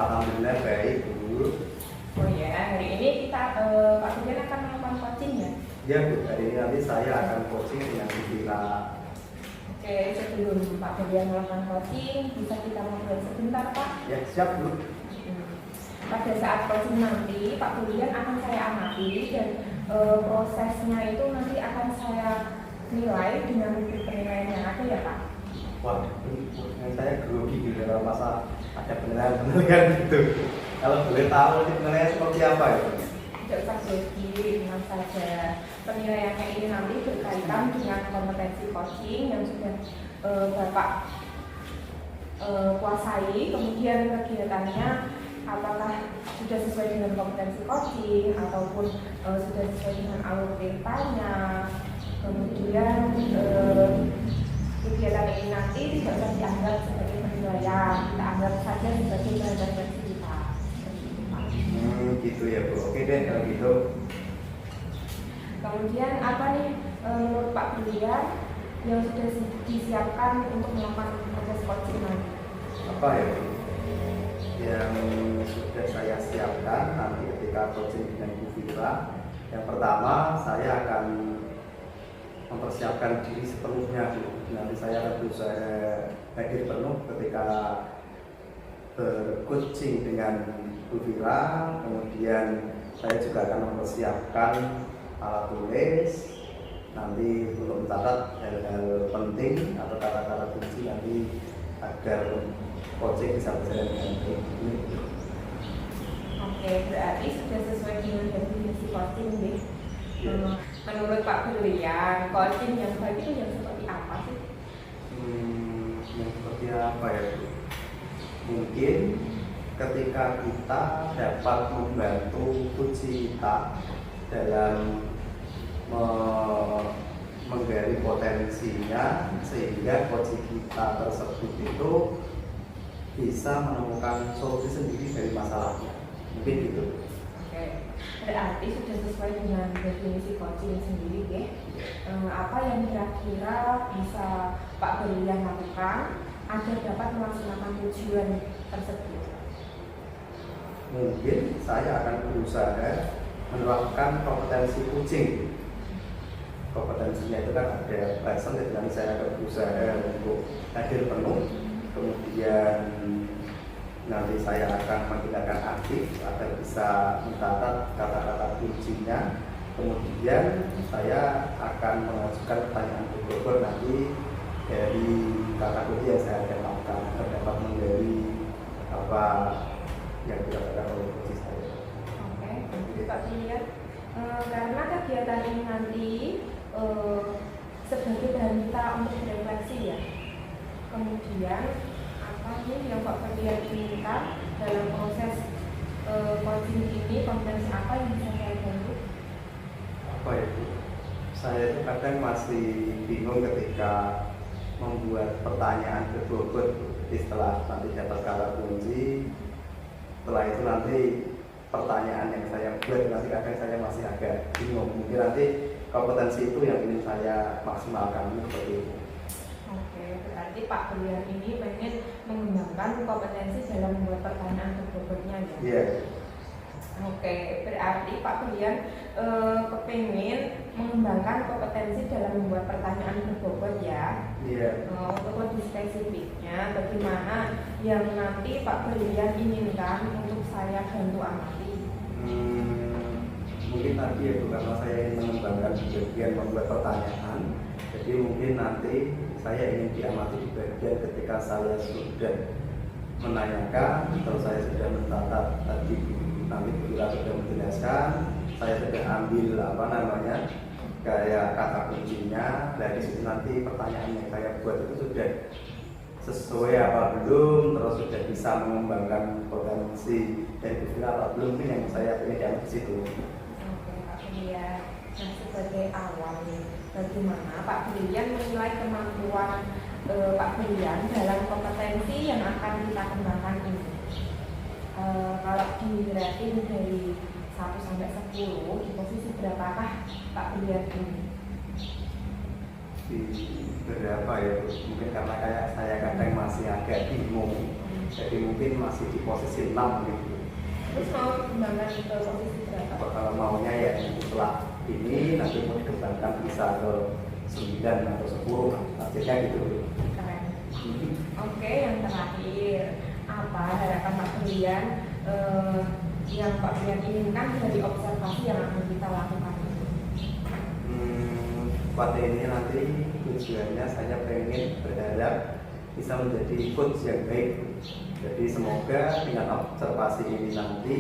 Alhamdulillah baik, Bu. Oh ya, hari ini kita Pak Sujan akan melakukan coaching ya? Ya, Bu. Hari ini nanti saya akan coaching dengan Bu Vira. Oke, sebelum Pak Sujan melakukan coaching, bisa kita ngobrol sebentar, Pak? Ya, siap, Bu. Pada saat coaching nanti, Pak Sujan akan saya amati dan prosesnya itu nanti akan saya nilai dengan penilaian yang ada ya, Pak? Wah, yang saya grogi gitu kalau masa ada penilaian gitu. Kalau boleh tahu nanti penilaian seperti apa ya? Tidak usah grogi, tenang saja. Penilaiannya ini nanti berkaitan dengan kompetensi coaching yang sudah Bapak kuasai, kemudian kegiatannya apakah sudah sesuai dengan kompetensi coaching ataupun sudah sesuai dengan alur ceritanya. Kemudian kegiatan ini nanti tidak usah dianggap sebagai penilaian, kita anggap saja sebagai bahan versi kita. Gitu ya, Bu. Oke deh kalau gitu. Kemudian apa nih menurut Pak Brilian yang sudah disiapkan untuk melakukan proses coaching nanti? Apa ya, Bu? Yang sudah saya siapkan nanti ketika coaching dengan Bu Vira. Yang pertama, saya akan mempersiapkan diri sepenuhnya, Bu. Nanti saya akan berusaha hadir penuh ketika bercoaching dengan Bu Vira. Kemudian saya juga akan mempersiapkan alat tulis nanti untuk mencatat hal-hal penting atau kata-kata kunci nanti agar coaching bisa berjalan dengan baik. Oke, berarti sudah sesuai dengan definisi coaching nih. Menurut Pak Brilian, coaching yang baik itu yang seperti apa sih? Yang seperti apa ya, Bu? Mungkin ketika kita dapat membantu kunci kita dalam menggali potensinya sehingga coaching kita tersebut itu bisa menemukan solusi sendiri dari masalahnya. Mungkin gitu. Oke, berarti sudah sesuai dengan definisi coaching sendiri ya. Apa yang kira-kira bisa Pak Brilian lakukan agar dapat melaksanakan tujuan tersebut? Mungkin saya akan berusaha menerapkan kompetensi coaching. Kompetensinya itu kan ada lesson, jadi nanti saya akan berusaha untuk hadir penuh. Kemudian nanti saya akan menggunakan aktif agar bisa mencatat kata-kata kuncinya. Kemudian saya akan mengajukan pertanyaan berbobot nanti dari kata kunci yang saya akan lakukan agar dapat menggali apa yang dikatakan oleh kunci saya. Oke, jadi Pak Brilian, karena kegiatan ini nanti sebagai bahan kita untuk berefleksi ya. Kemudian apa nih yang Pak Brilian inginkan dalam proses coaching ini, kompetensi apa yang bisa saya bantu? Apa ya, Bu? Saya itu kadang masih bingung ketika membuat pertanyaan berbobot. Jadi setelah nanti dapat kata kunci, setelah itu nanti pertanyaan yang saya buat nanti kadang saya masih agak bingung. Mungkin nanti kompetensi itu yang ingin saya maksimalkan seperti itu. Oke, berarti Pak Brilian ini pengen mengembangkan kompetensi dalam membuat pertanyaan berbobotnya ya? Iya. Oke, berarti Pak Brilian kepingin mengembangkan kompetensi dalam membuat pertanyaan berbobot ya? Iya. Untuk lebih spesifiknya, bagaimana yang nanti Pak Brilian inginkan untuk saya bantu amati? Mungkin tadi ya, Bu, karena saya ingin mengembangkan di bagian membuat pertanyaan. Jadi mungkin nanti saya ingin diamati di bagian ketika saya sudah menanyakan atau saya sudah mencatat tadi nanti kita sudah menjelaskan, saya sudah ambil kayak kata kuncinya. Dari situ nanti pertanyaan yang saya buat itu sudah sesuai apa belum, terus sudah bisa mengembangkan potensi dari Bu Vira apa belum, ini yang saya ingin diambil di situ. Oke Pak Brilian. Nah sebagai awal nih, bagaimana Pak Brilian menilai kemampuan Pak Brilian dalam kompetensi yang akan kita kembangkan ini? Kalau dirating dari 1 sampai 10, di posisi berapakah Pak Brilian ini? Di berapa ya Bu? Mungkin karena kayak saya kadang masih agak bingung, jadi mungkin masih di posisi 6 gitu. Terus mau kembangkan ke posisi berapa? Kalau maunya ya setelah ini nanti mau dikembangkan bisa ke 9 atau 10 hasilnya gitu. Keren. Oke, yang terakhir, apa harapan Pak Brilian yang Pak Brilian inginkan dari observasi yang akan kita lakukan? Pada ini nanti tujuannya saya pengen berharap bisa menjadi coach yang baik. Jadi semoga dengan observasi ini nanti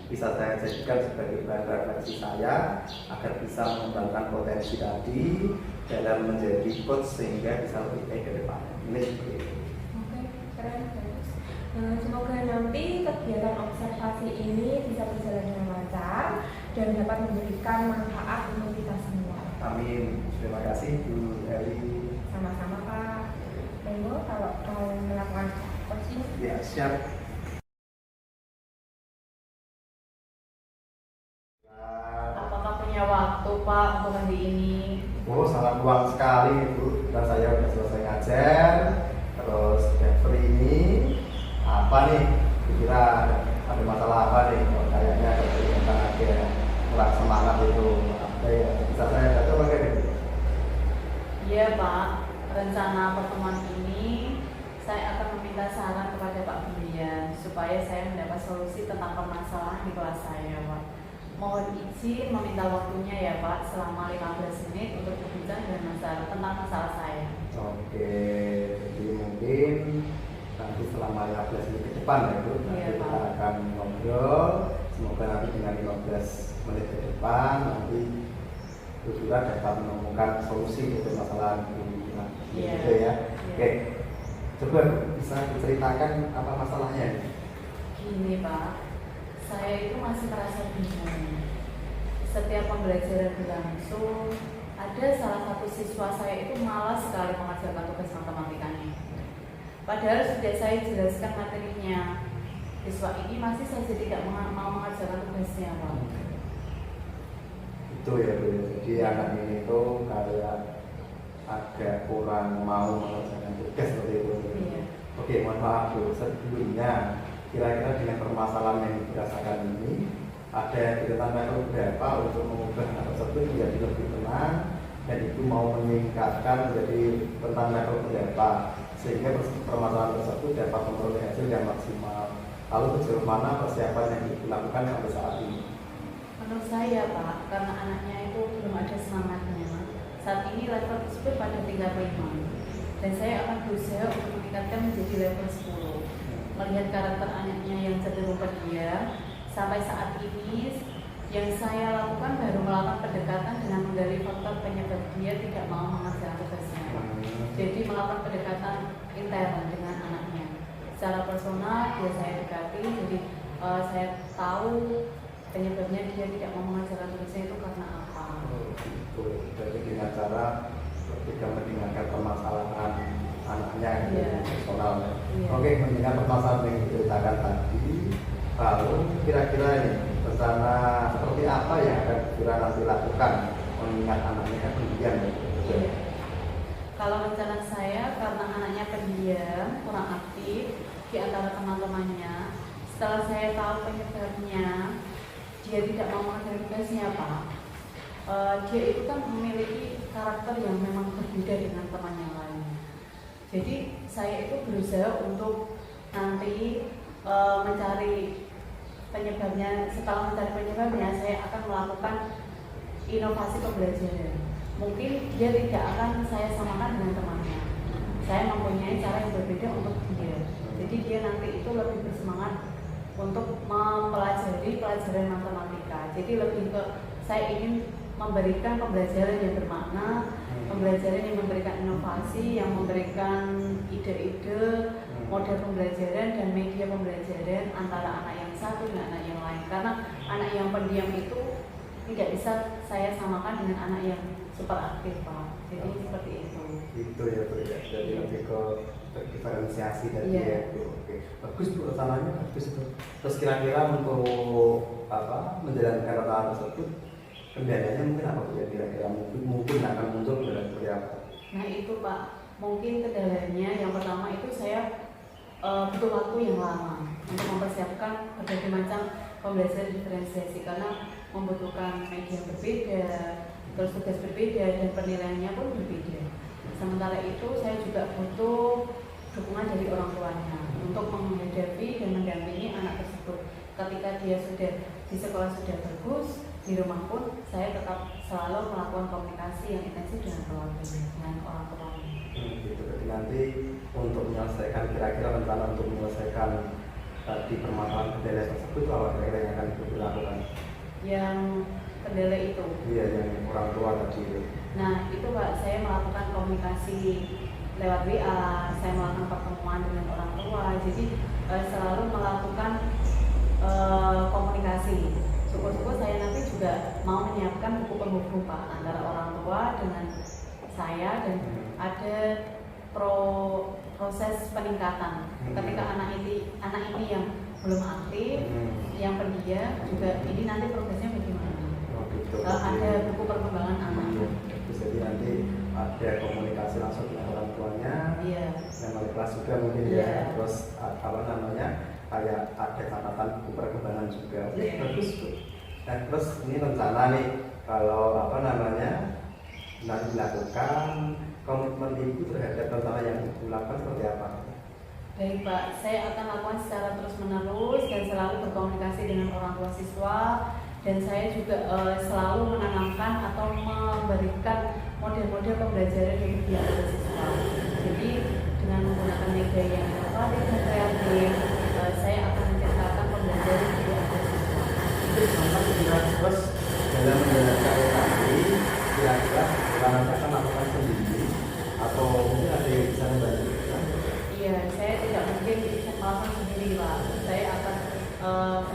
bisa saya jadikan sebagai bahan refleksi saya agar bisa mengembangkan potensi tadi dalam menjadi coach sehingga bisa lebih baik ke depannya. Ini seperti itu. Oke, keren, bagus. Semoga nanti kegiatan observasi ini bisa berjalan dengan lancar dan dapat memberikan manfaat untuk kita semua. Amin. Terima kasih Bu Eli. Sama-sama Pak. Monggo kalau mau melakukan coaching. Ya, siap. Apakah punya waktu Pak untuk hari ini? Oh, sangat luang sekali Bu. Dan saya sudah selesai ngajar. Terus Jeffrey ini apa nih? Kira ada masalah apa nih? Oh, kayaknya tentang ada kurang semangat itu. Apa ya? Bisa saya baca pakai ini? Iya Pak, rencana pertemuan ini saya akan meminta saran kepada Pak Brilian supaya saya mendapat solusi tentang permasalahan di kelas saya Pak. Mohon izin meminta waktunya ya Pak selama 15 menit untuk berbincang tentang masalah saya. Oke, jadi mungkin nanti selama 15 menit ke depan ya Bu, nanti Iya, kita Pak. akan ngobrol. Semoga nanti dengan 15 menit ke depan nanti Bu Vira dapat menemukan solusi untuk masalah ini. Nah, Iya. gitu ya. Iya. Oke, coba bisa diceritakan apa masalahnya? Gini Pak, saya itu masih merasa bingung. Setiap pembelajaran berlangsung, ada salah satu siswa saya itu malas sekali mengerjakan tugas matematikanya. Padahal sudah saya jelaskan materinya, siswa ini masih saja tidak mau mengerjakan tugasnya Pak. Itu ya Bu. Jadi anak ini tuh kayak agak kurang mau mengerjakan tugas seperti itu. Iya. Oke, mohon maaf Bu. Sebelumnya kira-kira dengan permasalahan yang dirasakan ini ada kegiatan metode berapa untuk mengubah anak tersebut menjadi lebih tenang dan itu mau meningkatkan menjadi tentang metode berapa sehingga permasalahan tersebut dapat memperoleh hasil yang maksimal. Lalu sejauh mana persiapan yang dilakukan sampai saat ini? Menurut saya Pak, karena anaknya itu belum ada semangatnya, saat ini level tersebut pada tingkat 5 dan saya akan berusaha untuk meningkatkan menjadi level 10. Melihat karakter anaknya yang cenderung pendiam, sampai saat ini yang saya lakukan baru melakukan pendekatan dengan menggali faktor penyebab dia tidak mau mengerjakan tugasnya. Jadi melakukan pendekatan intern dengan anaknya. Secara personal dia saya dekati, jadi saya tahu penyebabnya dia tidak mau mengerjakan tugasnya itu karena apa. Gitu. Jadi dengan cara ketika mendengarkan permasalahan anaknya gitu, Iya. personal. Iya. Oke, mendengar permasalahan yang diceritakan tadi, lalu kira-kira ini rencana seperti apa yang akan Vira nanti lakukan mengingat anaknya kan pendiam ya? Iya. Kalau rencana saya karena anaknya pendiam, kurang aktif di antara teman-temannya, setelah saya tahu penyebabnya, dia tidak mau mengerjakan tugasnya Pak. Dia itu kan memiliki karakter yang memang berbeda dengan teman yang lain. Jadi saya itu berusaha untuk nanti mencari penyebabnya. Setelah mencari penyebabnya, saya akan melakukan inovasi pembelajaran. Mungkin dia tidak akan saya samakan dengan temannya. Saya mempunyai cara yang berbeda untuk dia. Jadi dia nanti itu lebih bersemangat untuk mempelajari pelajaran matematika. Jadi lebih ke saya ingin memberikan pembelajaran yang bermakna, pembelajaran yang memberikan inovasi, yang memberikan ide-ide, model pembelajaran dan media pembelajaran antara anak yang satu dan anak yang lain. Karena anak yang pendiam itu tidak bisa saya samakan dengan anak yang super aktif, Pak. Jadi seperti itu. Itu ya Bu ya. Jadi lebih ke diferensiasi dari Iya. itu. Oke. Bagus Bu, rencananya bagus itu. Terus kira-kira untuk menjalankan rencana tersebut kendalanya mungkin apa Bu ya, kira-kira mungkin akan muncul kendala seperti apa? Nah itu Pak, mungkin kendalanya yang pertama itu saya butuh waktu yang lama untuk mempersiapkan berbagai macam pembelajaran diferensiasi karena membutuhkan media yang berbeda, terus tugas berbeda dan penilaiannya pun berbeda. Sementara itu saya juga butuh dukungan dari orang tuanya untuk menghadapi dan mendampingi anak tersebut. Ketika dia sudah di sekolah sudah bagus, di rumah pun saya tetap selalu melakukan komunikasi yang intensif dengan keluarga, dengan orang tuanya. Gitu. Jadi nanti untuk menyelesaikan kira-kira rencana untuk menyelesaikan di permasalahan kendala tersebut apa kira-kira yang akan dilakukan? Yang kendala itu. Iya, yang orang tua tadi. Nah itu Pak, saya melakukan komunikasi lewat WA, saya melakukan pertemuan dengan orang tua, jadi selalu melakukan komunikasi. Syukur-syukur saya nanti juga mau menyiapkan buku penghubung Pak antara orang tua dengan saya dan ada proses peningkatan. Ketika anak ini yang belum aktif, yang pendiam juga ini nanti progresnya bagaimana? Gitu. Ada buku perkembangan anak. Jadi nanti ada komunikasi langsung dengan orang tuanya, Iya. yang wali kelas juga mungkin ya. Terus kayak ada catatan buku perkembangan juga. Bagus tuh. Nah terus ini rencana nih kalau nanti dilakukan komitmen ibu terhadap rencana yang ibu lakukan seperti apa? Baik Pak, saya akan lakukan secara terus menerus dan selalu berkomunikasi dengan orang tua siswa dan saya juga selalu menanamkan atau memberikan model-model pembelajaran yang dilakukan siswa. Jadi dengan menggunakan media yang inovatif dan kreatif, saya akan menciptakan pembelajaran yang dilakukan siswa. Itu sama terus dalam menjalankan tadi kira-kira nanti akan lakukan sendiri atau mungkin ada yang bisa membantu? Iya, saya tidak mungkin bisa melakukan sendiri Pak. Saya akan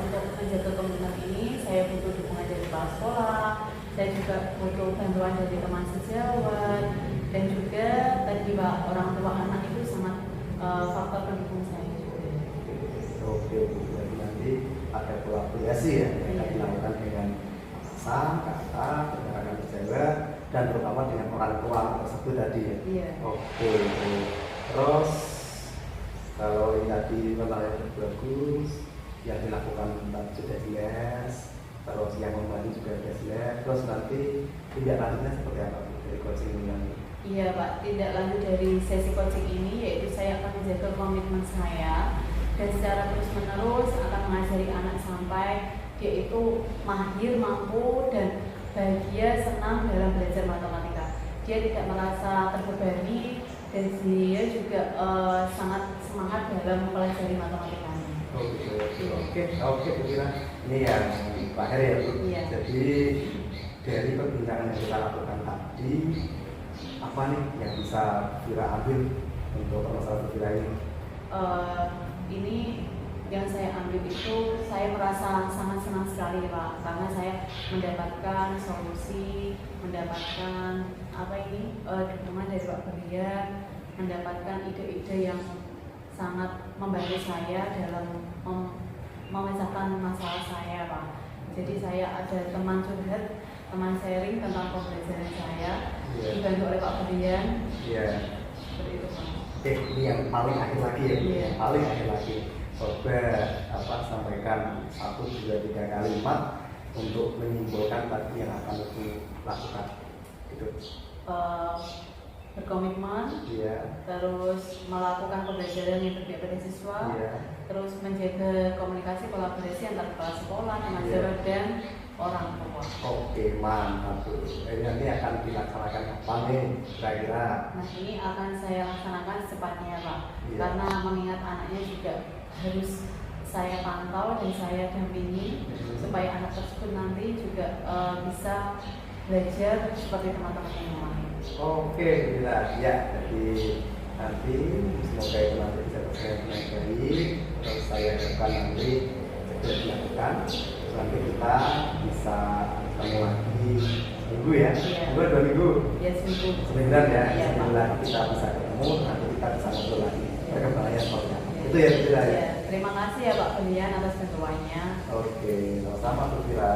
untuk menjaga komitmen ini, saya butuh dukungan dari kepala sekolah, saya juga butuh bantuan dari teman sejawat, dan juga tadi Pak, orang tua anak itu sangat faktor pendukung saya juga. Oke, jadi nanti ada kolaborasi ya yang akan dilakukan dengan atasan, kakak, rekan kerja, dan terutama dengan orang tua tersebut tadi ya. Iya. Oke. Terus kalau ini tadi rencananya bagus, yang dilakukan tadi sudah jelas, terus yang membantu juga sudah jelas, terus nanti tindak lanjutnya seperti apa dari coaching ini? Iya Pak, tindak lanjut dari sesi coaching ini yaitu saya akan menjaga komitmen saya dan secara terus menerus akan mengajari anak sampai dia itu mahir, mampu dan bahagia, senang dalam belajar matematika. Dia tidak merasa terbebani dan dia juga sangat semangat dalam mempelajari matematika. Oke, kira ini yang terakhir ya Bu. Iya. Jadi dari perbincangan yang kita lakukan tadi, apa nih yang bisa Vira ambil untuk permasalahan Vira ini? Ini yang saya ambil itu saya merasa sangat senang sekali Pak, karena saya mendapatkan solusi, mendapatkan dukungan dari Pak Brian, mendapatkan ide-ide yang sangat membantu saya dalam memecahkan masalah saya Pak. Jadi saya ada teman curhat, teman sharing tentang pembelajaran saya, dibantu oleh Pak Brian. Iya. Seperti itu Pak. Oke, ini yang paling akhir lagi ya. Iya. Paling akhir lagi. Coba sampaikan 1, 2, 3 kalimat untuk menyimpulkan tadi yang akan aku lakukan. Gitu. Berkomitmen, terus melakukan pembelajaran yang berpihak pada siswa, terus menjaga komunikasi kolaborasi antara kepala sekolah, teman sejawat dan orang tua. Oke, mantap. Ini nanti akan dilaksanakan kapan nih kira-kira? Nah ini akan saya laksanakan secepatnya Pak, karena mengingat anaknya juga harus saya pantau dan saya dampingi supaya anak tersebut nanti juga bisa belajar seperti teman-teman yang lain. Oke, Bila. Ya, jadi nanti semoga itu nanti bisa terjadi dengan baik. Terus saya harapkan nanti segera dilakukan. Terus nanti kita bisa ketemu lagi minggu ya. Iya. 2 minggu. Ya seminggu. Semingguan ya. Iya, Pak. Semingguan kita bisa ketemu. Nanti kita bisa ngobrol lagi. Perkembangannya seperti apa. Itu ya, Bila ya. Ya, terima kasih ya Pak Berlian atas bantuannya. Oke, sama-sama Bu Bila.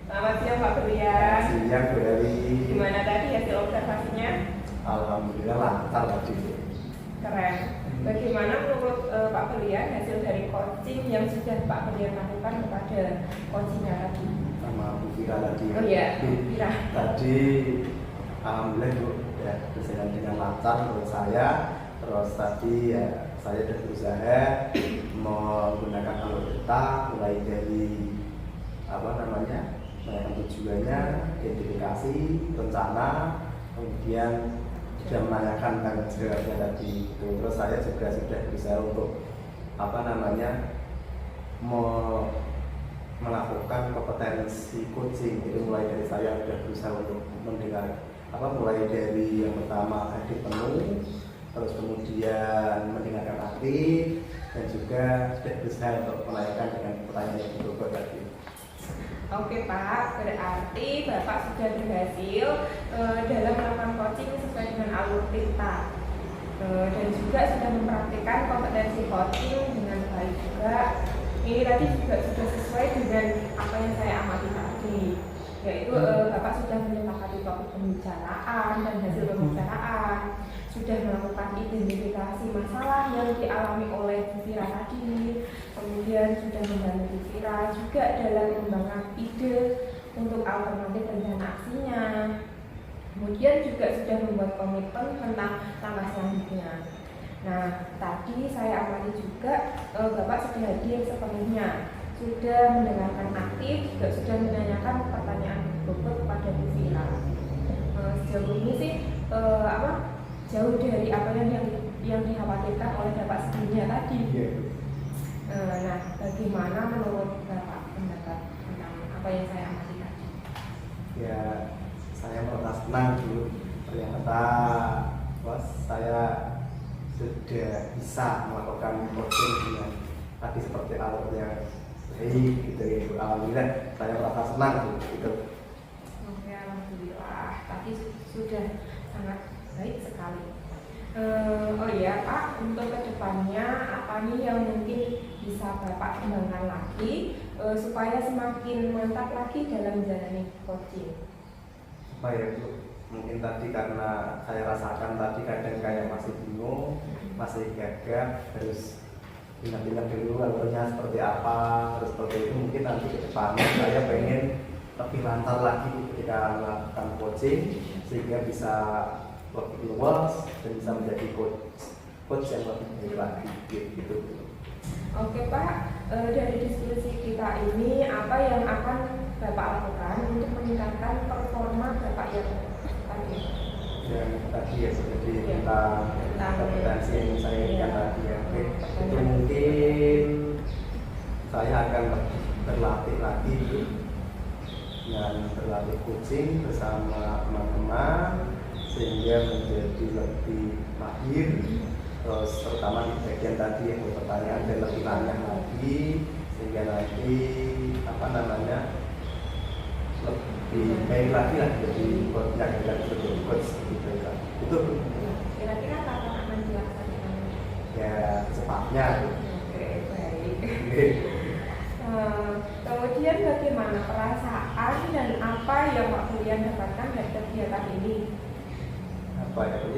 Selamat siang Pak Berlian. Siang Bu Heli. Gimana tadi hasil observasinya? Alhamdulillah lancar tadi. Keren. Bagaimana menurut Pak Berlian hasil dari coaching yang sudah Pak Berlian lakukan kepada coachingnya tadi? Sama Bu Vira tadi. Oh iya, Bu Vira. Tadi alhamdulillah Bu ya berjalan dengan lancar menurut saya. Terus tadi ya saya sudah berusaha menggunakan alur kita mulai dari menanyakan tujuannya, identifikasi, rencana, kemudian sudah menanyakan tanggung jawabnya tadi. Terus saya juga sudah berusaha untuk melakukan kompetensi coaching. Jadi mulai dari saya sudah berusaha untuk mendengar mulai dari yang pertama hadir penuh, terus kemudian mendengarkan aktif, dan juga sudah berusaha untuk menanyakan dengan pertanyaan yang betul tadi. Oke Pak, berarti Bapak sudah berhasil dalam melakukan coaching sesuai dengan alur kita dan juga sudah mempraktikkan kompetensi coaching dengan baik juga. Ini tadi juga sudah sesuai dengan apa yang saya amati tadi, yaitu Bapak sudah menyepakati topik pembicaraan dan hasil pembicaraan, sudah melakukan identifikasi masalah yang dialami oleh Bu Vira tadi, kemudian sudah membantu Bu Vira juga dalam mengembangkan ide untuk alternatif rencana aksinya, kemudian juga sudah membuat komitmen tentang langkah selanjutnya. Nah, tadi saya amati juga Bapak sudah hadir sepenuhnya, sudah mendengarkan aktif, juga sudah menanyakan pertanyaan bobot kepada Bu Vira. Sejauh ini sih jauh dari apa yang dikhawatirkan oleh Bapak sebelumnya tadi. Nah, bagaimana menurut Bapak pendapat tentang apa yang saya amati tadi? Ya, saya merasa senang dulu. Ternyata saya sudah bisa melakukan coaching dengan tadi seperti alurnya baik gitu ya. Alhamdulillah saya merasa senang gitu. Oke, alhamdulillah. Tadi sudah sangat baik sekali. Oh iya Pak, untuk kedepannya apa nih yang mungkin bisa Bapak kembangkan lagi supaya semakin mantap lagi dalam menjalani coaching? Apa ya Bu? Mungkin tadi karena saya rasakan tadi kadang kayak masih bingung, masih gagap, harus ingat-ingat dulu alurnya seperti apa, terus seperti itu. Mungkin nanti ke depannya saya pengen lebih lancar lagi ketika melakukan coaching sehingga bisa lebih luas dan bisa menjadi coach yang lebih baik lagi gitu. Oke Pak, dari diskusi kita ini apa yang akan Bapak lakukan untuk meningkatkan performa Bapak yang tadi? Yang tadi ya seperti tentang kompetensi yang saya inginkan tadi ya. Oke, itu mungkin saya akan berlatih lagi dengan berlatih coaching bersama teman-teman sehingga menjadi lebih mahir, terus terutama di bagian tadi yang berpertanyaan dan lebih nanya lagi sehingga nanti lebih baik lagi lah jadi coach yang sebagai coach gitu kan. Itu Kira-kira kapan akan dilaksanakan? ya cepatnya. Oke, baik. Kemudian bagaimana perasaan dan apa yang Pak Berlian dapatkan dari kegiatan ini?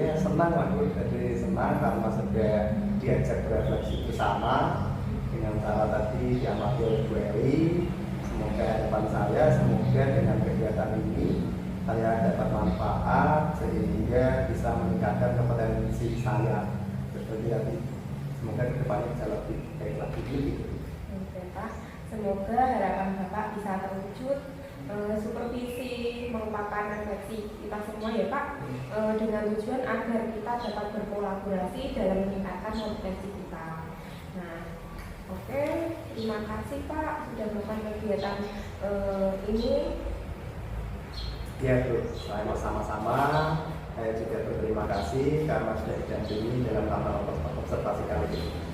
Ya senang lah Bu, jadi senang karena sudah diajak berefleksi bersama dengan cara tadi diamati oleh Bu Eli. Semoga harapan saya, semoga dengan kegiatan ini saya dapat manfaat sehingga bisa meningkatkan kompetensi saya seperti tadi. Semoga kedepannya bisa lebih baik lagi gitu. Oke Pak, semoga harapan Bapak bisa terwujud. Supervisi merupakan refleksi kita semua ya Pak, dengan tujuan agar kita dapat berkolaborasi dalam meningkatkan kompetensi kita. Nah, Oke, terima kasih Pak sudah melakukan kegiatan ini. Ya Bu, saya sama-sama. Saya juga berterima kasih karena sudah didampingi dalam melakukan observasi kali ini.